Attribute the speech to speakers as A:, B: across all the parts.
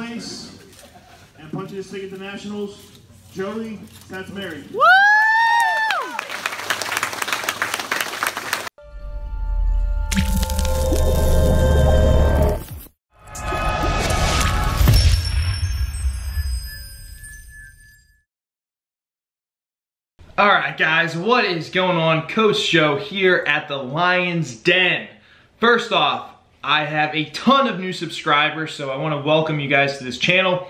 A: place and punching his ticket to nationals, Joey Szatmary.
B: Woo! Alright guys, what is going on? Coach Joe here at the Lion's Den. First off, I have a ton of new subscribers, so I want to welcome you guys to this channel.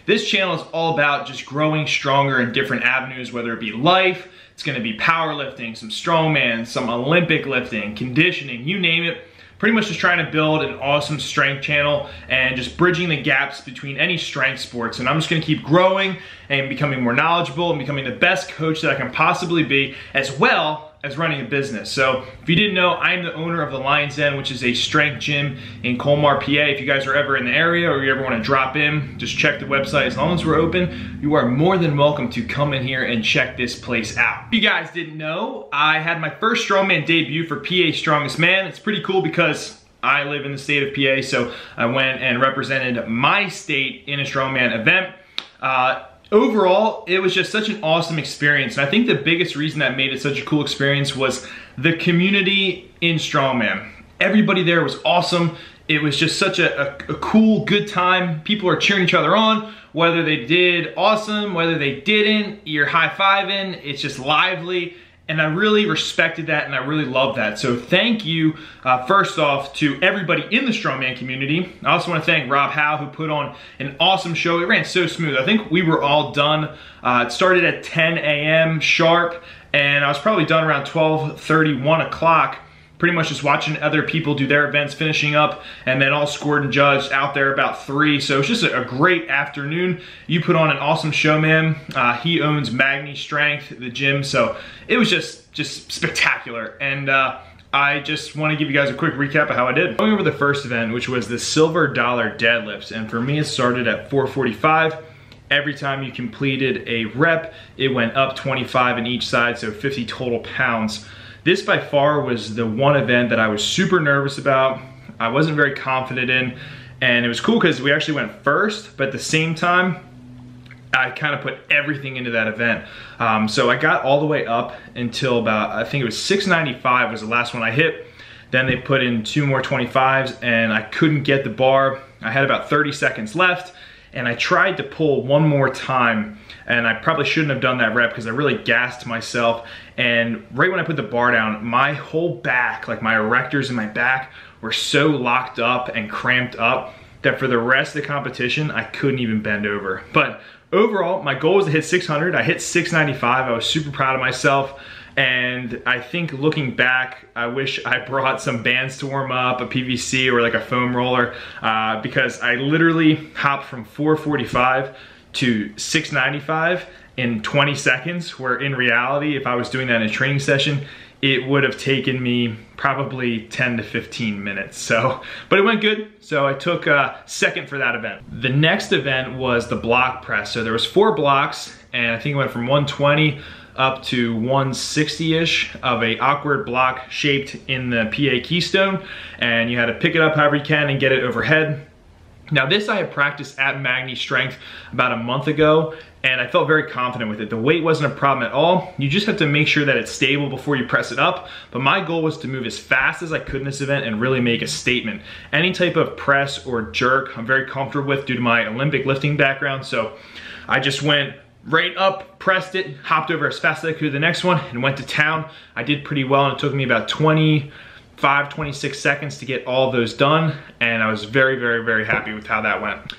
B: This channel is all about just growing stronger in different avenues, whether it be life, it's going to be powerlifting, some strongman, some Olympic lifting, conditioning, you name it. Pretty much just trying to build an awesome strength channel and just bridging the gaps between any strength sports. And I'm just gonna keep growing and becoming more knowledgeable and becoming the best coach that I can possibly be, as well as running a business. So if you didn't know, I'm the owner of the Lion's Den, which is a strength gym in Colmar, PA. If you guys are ever in the area or you ever wanna drop in, just check the website. As long as we're open, you are more than welcome to come in here and check this place out. If you guys didn't know, I had my first strongman debut for PA Strongest Man. It's pretty cool because I live in the state of PA, so I went and represented my state in a strongman event. Overall, it was just such an awesome experience. And I think the biggest reason that made it such a cool experience was the community in strongman. Everybody there was awesome. It was just such a cool, good time. People are cheering each other on, whether they did awesome, whether they didn't, you're high-fiving, it's just lively. And I really respected that and I really loved that. So thank you, first off, to everybody in the strongman community. I also want to thank Rob Howe, who put on an awesome show. It ran so smooth. I think we were all done. It started at 10 a.m. sharp, and I was probably done around 12:30, 1 o'clock. Pretty much just watching other people do their events, finishing up, and then all scored and judged out there about 3. So it's just a great afternoon. You put on an awesome show, man. He owns Magni Strength, the gym, so it was just spectacular. And I just want to give you guys a quick recap of how I did. Going over the first event, which was the silver dollar deadlifts, and for me it started at 445. Every time you completed a rep, it went up 25 in each side, so 50 total pounds. This by far was the one event that I was super nervous about. I wasn't very confident in, and it was cool because we actually went first, but at the same time, I kind of put everything into that event. So I got all the way up until about, I think it was 695 was the last one I hit. Then they put in 2 more 25s and I couldn't get the bar. I had about 30 seconds left and I tried to pull one more time, and I probably shouldn't have done that rep because I really gassed myself. And right when I put the bar down, my whole back, like my erectors in my back, were so locked up and cramped up that for the rest of the competition, I couldn't even bend over. But overall, my goal was to hit 600. I hit 695. I was super proud of myself. And I think looking back, I wish I brought some bands to warm up, a PVC or like a foam roller, because I literally hopped from 445 to 695 in 20 seconds, where in reality, if I was doing that in a training session, it would have taken me probably 10 to 15 minutes. So, but it went good. So I took second for that event. The next event was the block press. So there was 4 blocks, and I think it went from 120 up to 160-ish of a awkward block shaped in the PA Keystone, and you had to pick it up however you can and get it overhead. Now this I had practiced at Magni Strength about a month ago, and I felt very confident with it. The weight wasn't a problem at all. You just have to make sure that it's stable before you press it up. But my goal was to move as fast as I could in this event and really make a statement. Any type of press or jerk I'm very comfortable with due to my Olympic lifting background. So I just went right up, pressed it, hopped over as fast as I could to the next one, and went to town. I did pretty well, and it took me about 26 seconds to get all of those done, and I was very, very, very happy with how that went.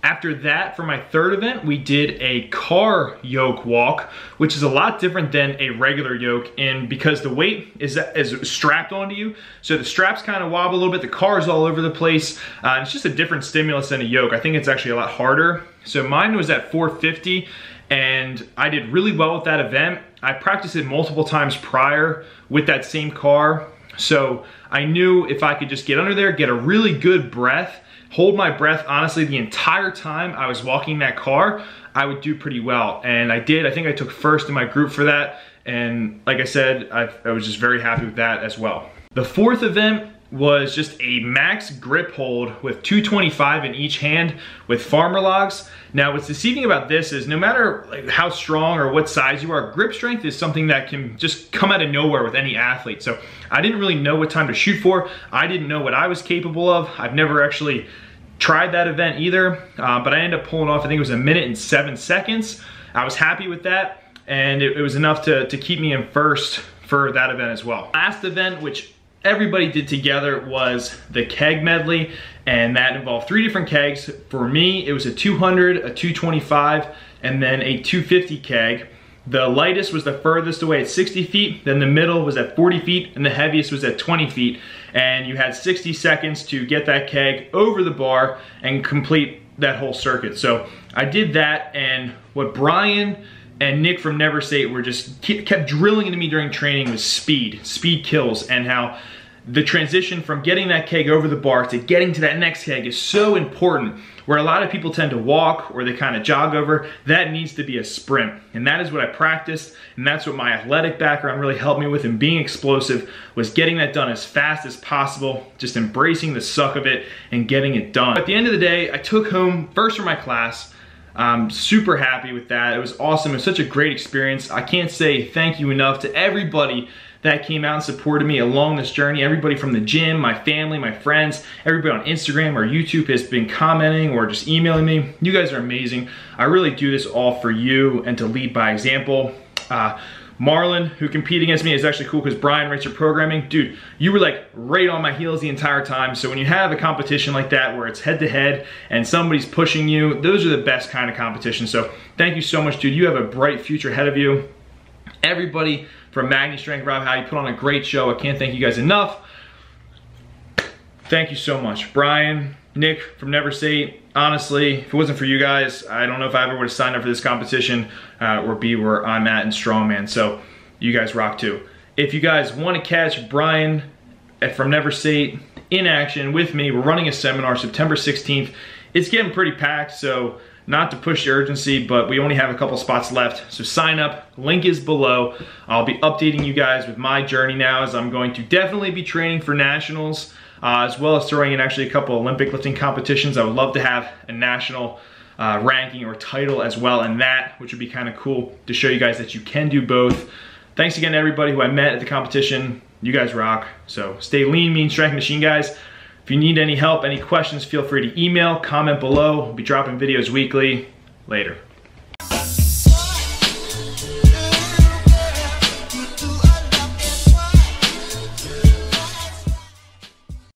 B: After that, for my third event, we did a car yoke walk, which is a lot different than a regular yoke, and because the weight is strapped onto you, so the straps kind of wobble a little bit, the car is all over the place, it's just a different stimulus than a yoke. I think it's actually a lot harder. So mine was at 450, and I did really well with that event. I practiced it multiple times prior with that same car, so I knew if I could just get under there, get a really good breath, hold my breath honestly the entire time I was walking that car, I would do pretty well. And I did. I think I took first in my group for that, and like I said, I was just very happy with that as well. The fourth event was just a max grip hold with 225 in each hand with farmer logs. Now what's deceiving about this is no matter like how strong or what size you are, grip strength is something that can just come out of nowhere with any athlete. So I didn't really know what time to shoot for. I didn't know what I was capable of. I've never actually tried that event either, but I ended up pulling off, I think it was 1 minute and 7 seconds. I was happy with that, and it was enough to keep me in first for that event as well. Last event, which everybody did together, was the keg medley, and that involved 3 different kegs. For me, it was a 200, a 225, and then a 250 keg. The lightest was the furthest away at 60 feet, then the middle was at 40 feet, and the heaviest was at 20 feet. And you had 60 seconds to get that keg over the bar and complete that whole circuit. So I did that, and what Brian and Nick from Never Say It were just kept drilling into me during training was speed. Speed kills, and how the transition from getting that keg over the bar to getting to that next keg is so important. Where a lot of people tend to walk or they kind of jog over, that needs to be a sprint. And that is what I practiced, and that's what my athletic background really helped me with, and being explosive was getting that done as fast as possible, just embracing the suck of it and getting it done. At the end of the day, I took home first for my class. I'm super happy with that. It was awesome. It was such a great experience. I can't say thank you enough to everybody that came out and supported me along this journey. Everybody from the gym, my family, my friends, everybody on Instagram or YouTube has been commenting or just emailing me. You guys are amazing. I really do this all for you and to lead by example. Marlon, who competed against me, is actually cool because Brian writes your programming. Dude, you were like right on my heels the entire time. So when you have a competition like that where it's head to head and somebody's pushing you, those are the best kind of competition. So thank you so much, dude. You have a bright future ahead of you. Everybody from Magni Strength, Rob, how you put on a great show. I can't thank you guys enough. Thank you so much. Brian, Nick from Never Say It. Honestly, if it wasn't for you guys, I don't know if I ever would have signed up for this competition or be where I'm at in strongman. So you guys rock too. If you guys want to catch Brian from Never Say It in action with me, we're running a seminar September 16th. It's getting pretty packed, so not to push the urgency, but we only have a couple spots left. So sign up, link is below. I'll be updating you guys with my journey now, as I'm going to definitely be training for nationals, as well as throwing in actually a couple Olympic lifting competitions. I would love to have a national ranking or title as well in that, which would be kind of cool to show you guys that you can do both. Thanks again to everybody who I met at the competition. You guys rock. So stay lean, mean, strength machine, guys. If you need any help, any questions, feel free to email, comment below. We'll be dropping videos weekly. Later.